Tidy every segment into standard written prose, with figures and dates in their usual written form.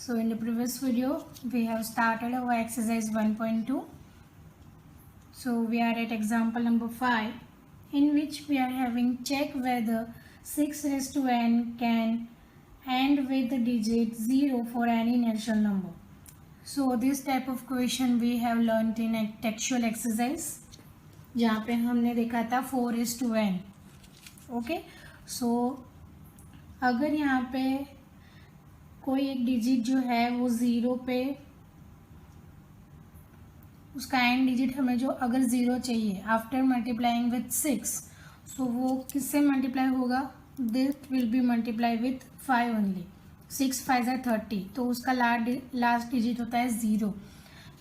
So in the previous video we have started our exercise 1.2. So we are at example number 5, in which we are having check whether 6 raised to n can end with the digit 0 for any natural number. So this type of question we have learnt in a textual exercise, जहाँ पे हमने देखा था 4 raised to n. Okay, सो अगर यहाँ पे कोई एक डिजिट जो है वो 0 पे, उसका एंड डिजिट हमें जो अगर 0 चाहिए आफ्टर मल्टीप्लाइंग विथ 6, सो वो किससे मल्टीप्लाई होगा? This will be multiply with 5 only. 6 5 ज़ा 30, तो उसका लास्ट डिजिट होता है 0.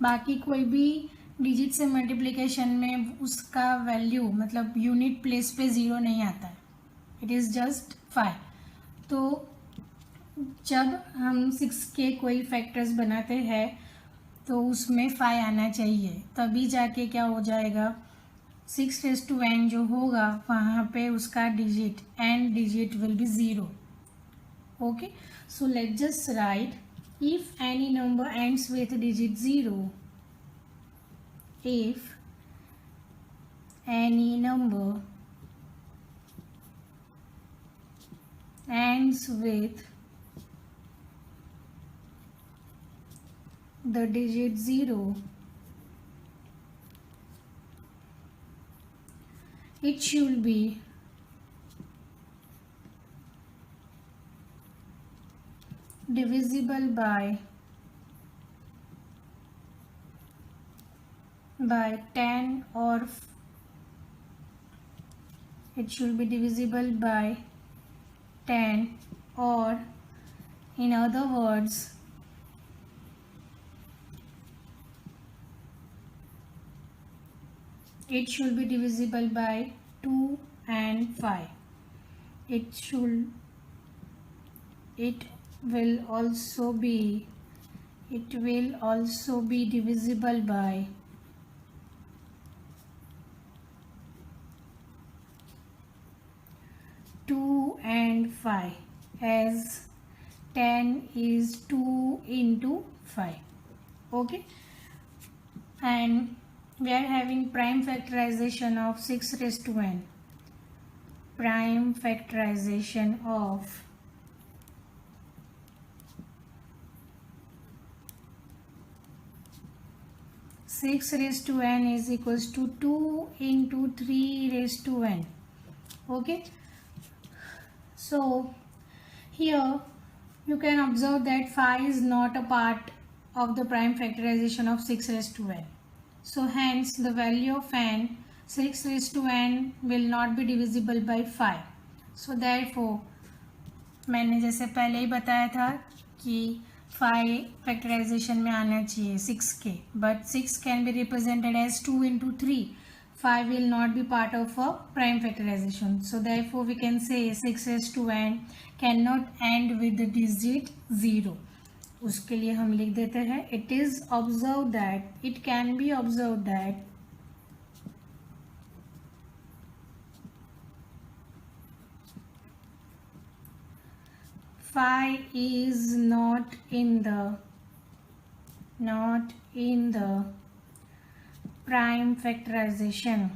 बाकी कोई भी डिजिट से मल्टीप्लिकेशन में उसका वैल्यू मतलब यूनिट प्लेस पे 0 नहीं आता है, इट इज़ जस्ट 5. तो जब हम 6 के कोई फैक्टर्स बनाते हैं तो उसमें 5 आना चाहिए, तभी जाके क्या हो जाएगा, 6 रेज़ टू n जो होगा वहाँ पे उसका digit and digit will be 0. Okay, so let just right if any number ends with digit 0, if any number ends with the digit 0, it should be divisible by 10, or it should be divisible by 10, or in other words it should be divisible by 2 and 5. It will also be divisible by 2 and 5, as 10 is 2 into 5. Okay, and we are having prime factorization of 6 raised to n. Prime factorization of 6 raised to n is equals to 2 into 3 raised to n. Okay, so here you can observe that 5 is not a part of the prime factorization of 6 raised to n. So hence the value of n, 6 raised to n will not be divisible by 5. So therefore मैंने जैसे पहले ही बताया था कि 5 factorisation में आना चाहिए 6 के, but 6 can be represented as 2 into 3. 5 will not be part of a prime factorization. So therefore we can say 6 raised to n cannot end with the digit 0. उसके लिए हम लिख देते हैं it is observed that it can be observed that phi is not in the prime factorization.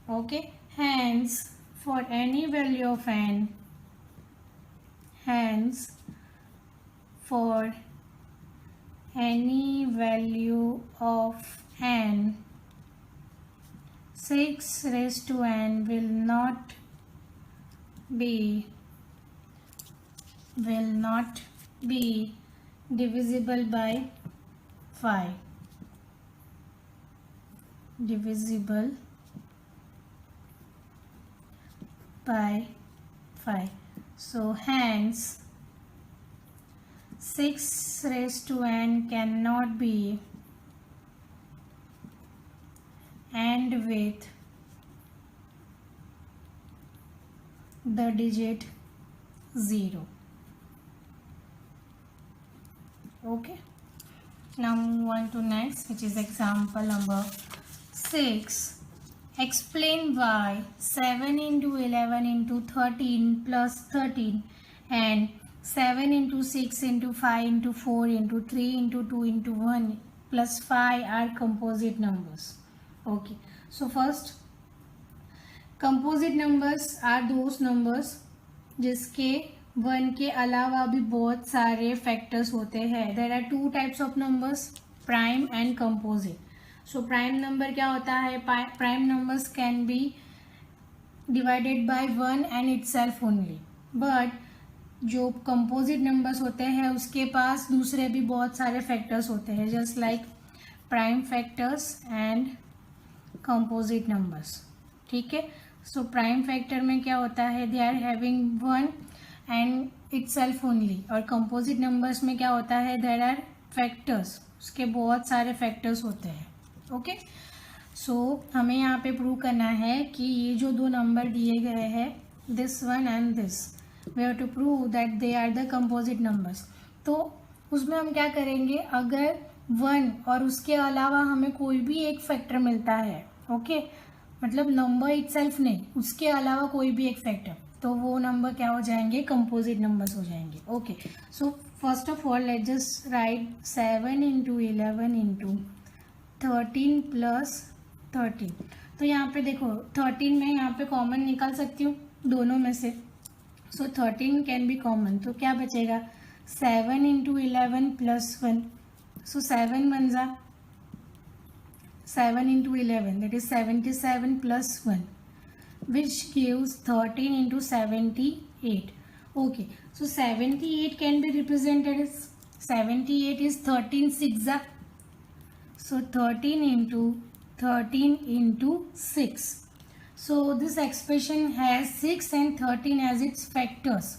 Okay, hence for any value of n, for any value of n, 6 raised to n will not be divisible by 5. Divisible by 5. So hence 6 raised to n cannot be end with the digit 0. Okay, now move on to next, which is example number 6. explain why 7 into 11 into 13 plus 13 and 7 into 6 into 5 into 4 into 3 into 2 into 1 plus 5 are composite numbers. Okay, so first, composite numbers are those numbers जिसके 1 के अलावा भी बहुत सारे factors होते हैं. There are two types of numbers, prime and composite. So prime number क्या होता है? Prime numbers can be divided by 1 and itself only. But जो composite numbers होते हैं उसके पास दूसरे भी बहुत सारे factors होते हैं, just like prime factors and composite numbers. ठीक है. So prime factor में क्या होता है? They are having 1 and itself only. और composite numbers में क्या होता है? There are factors. उसके बहुत सारे factors होते हैं. ओके, सो हमें यहाँ पे प्रूव करना है कि ये जो दो नंबर दिए गए हैं, this one and this, we have to prove that they are the composite numbers. तो उसमें हम क्या करेंगे, अगर 1 और उसके अलावा हमें कोई भी एक फैक्टर मिलता है, ओके, मतलब नंबर इटसेल्फ नहीं, उसके अलावा कोई भी एक फैक्टर, तो वो नंबर क्या हो जाएंगे? कंपोजिट नंबर्स हो जाएंगे. Okay, so first of all let's just right 7 into 11 into 13 plus 13. तो यहाँ पे देखो 13 में यहाँ पे कॉमन निकाल सकती हूँ दोनों में से. सो 13 कैन बी कॉमन, तो क्या बचेगा? 7 into 11 प्लस 1. सो 7 बन जा 7 into 11, that is 77 plus 1, which gives 13 into 78. Okay, so 78 can be represented as 78 is 13 6. So 13 into 6. So this expression has 6 and 13 as its factors.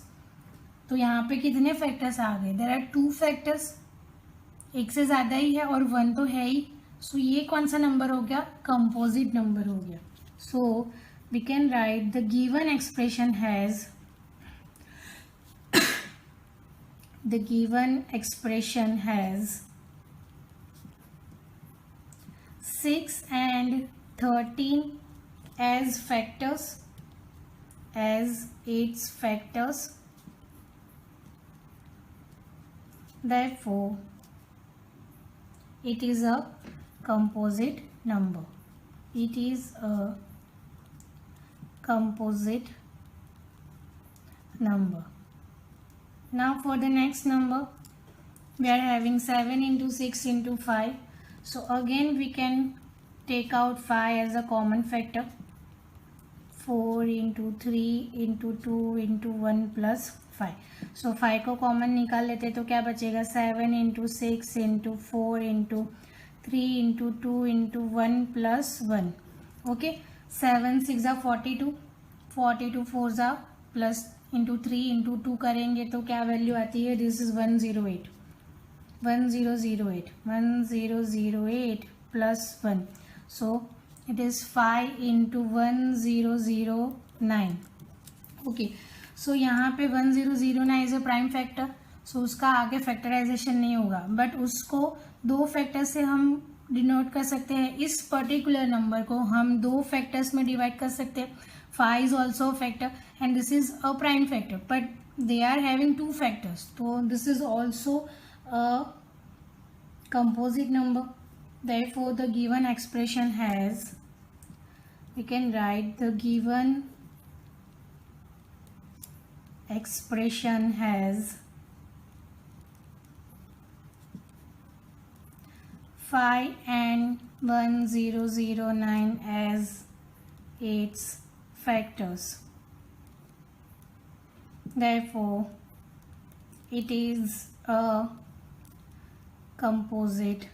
तो यहाँ पे कितने फैक्टर्स आ गए? There are 2 factors. एक से ज़्यादा ही है और 1 तो है ही. सो ये कौन सा नंबर हो गया? कंपोजिट नंबर हो गया. सो we can write the given expression has 6 and 13 as factors, as its factors. Therefore, it is a composite number. It is a composite number. Now for the next number, we are having 7 into 6 into 5. So again we can take out 5 as a common factor. 4 into 3 into 2 into 1 plus 5. So 5 को common निकाल लेते तो क्या बचेगा? 7 into 6 into 4 into 3 into 2 into 1 plus 1. Okay, 7 6 are 42, 42 4 are plus into 3 into 2 करेंगे तो क्या value आती है? This is 108, 1008, 1008 plus 1. So it is 5 into 1009. Okay, so यहाँ पे 1009 इज अ प्राइम फैक्टर. सो उसका आगे फैक्टराइजेशन नहीं होगा, बट उसको 2 फैक्टर से हम डिनोट कर सकते हैं. इस पर्टिकुलर नंबर को हम 2 फैक्टर्स में डिवाइड कर सकते हैं. 5 is also factor and this is a prime factor, but they are having 2 factors, तो this is also a composite number. Therefore the given expression has, we can write the given expression has 5 and 1009 as its factors. Therefore it is a composite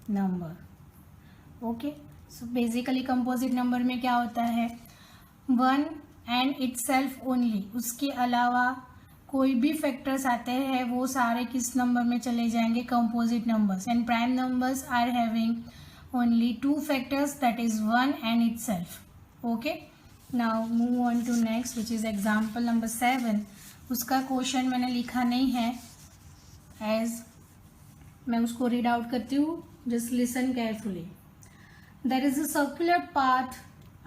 number. Okay, so basically composite number में क्या होता है? 1 and itself only, उसके अलावा कोई भी factors आते हैं वो सारे किस नंबर में चले जाएंगे? Composite numbers. And prime numbers are having only 2 factors, that is 1 and itself. Okay, now move on to next, which is example number 7. उसका क्वेश्चन मैंने लिखा नहीं है, एज मैं उसको रीड आउट करती हूँ, just listen carefully. there is a circular path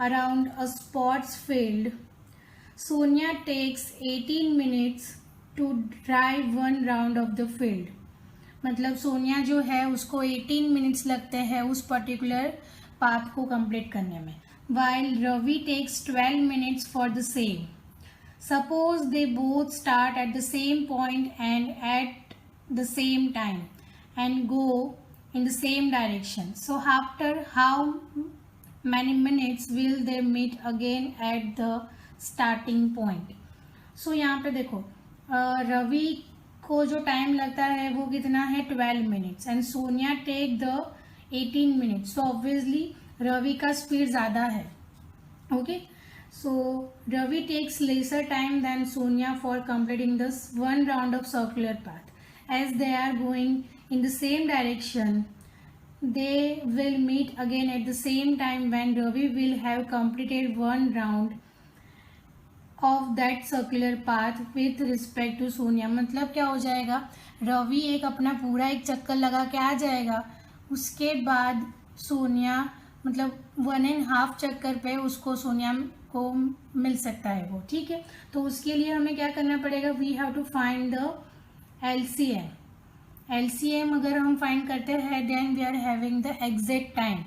around a sports field. Sonia takes 18 minutes to drive one round of the field. मतलब सोनिया जो है उसको 18 मिनट्स लगते हैं उस पर्टिकुलर पाथ को कंप्लीट करने में. While Ravi takes 12 minutes for the same. Suppose they both start at the same point and at the same time and go in the same direction. So after how many minutes will they meet again at the starting point? So यहाँ पे देखो रवि को जो time लगता है वो कितना है 12 minutes and Sonia take the 18 minutes. So obviously Ravi का स्पीड ज़्यादा है. Okay, so Ravi takes lesser time than Sonia for completing this one round of circular path. As they are going in the same direction, they will meet again at the same time when Ravi will have completed one round of that circular path with respect to Sonia. मतलब क्या हो जाएगा, रवि एक अपना पूरा एक चक्कर लगा के आ जाएगा, उसके बाद सोनिया मतलब 1.5 चक्कर पे उसको सोनिया को मिल सकता है वो. ठीक है, तो उसके लिए हमें क्या करना पड़ेगा, we have to find the LCM. LCM अगर हम फाइंड करते हैं then we are having the exact time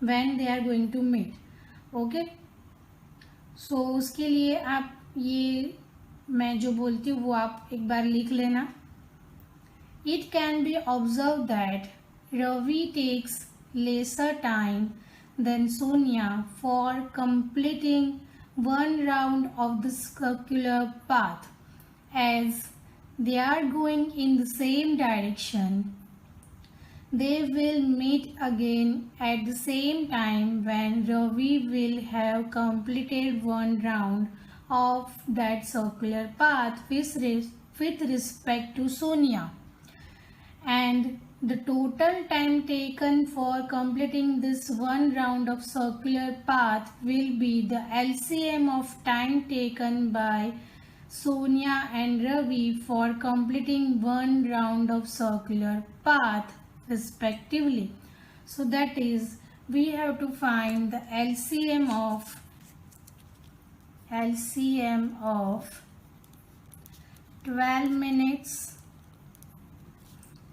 when they are going to meet. Okay, so उसके लिए आप ये मैं जो बोलती हूँ वो आप एक बार लिख लेना. It can be observe that Ravi takes lesser time than Sonia for completing one round of the circular path. As they are going in the same direction, they will meet again at the same time when Ravi will have completed one round of that circular path with respect to Sonia. And the total time taken for completing this one round of circular path will be the LCM of time taken by Sonia and Ravi for completing one round of circular path respectively. So that is, we have to find the LCM of 12 minutes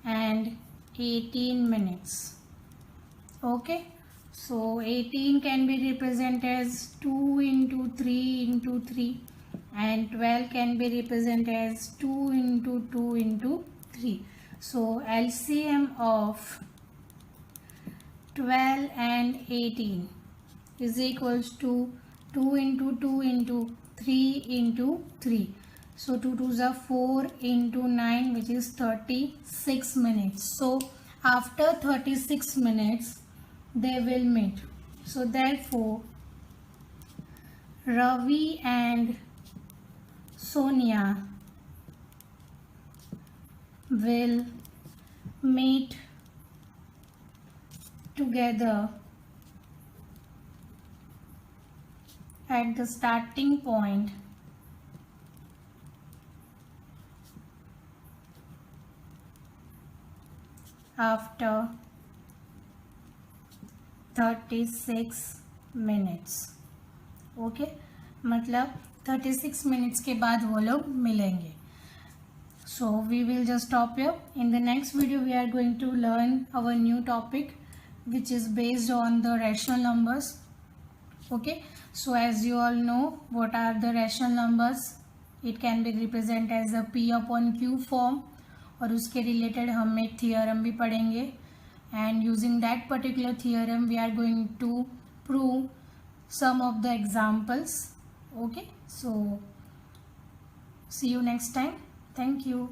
and 18 minutes. Okay, so 18 can be represented as 2 into 3 into 3 and 12 can be represented as 2 into 2 into 3. So LCM of 12 and 18 is equals to 2 into 2 into 3 into 3. So 2 2s are 4 into 9 which is 36 minutes. So after 36 minutes they will meet. So therefore Ravi and Sonia will meet together at the starting point after 36 minutes. Okay, मतलब 36 minutes के बाद वो लोग मिलेंगे. So we will just stop here. In the next video we are going to learn our new topic which is based on the rational numbers. Okay, so as you all know what are the rational numbers, it can be represented as a P upon Q form. और उसके related हम एक theorem भी पढ़ेंगे and using that particular theorem we are going to prove some of the examples. Okay, so see you next time. Thank you.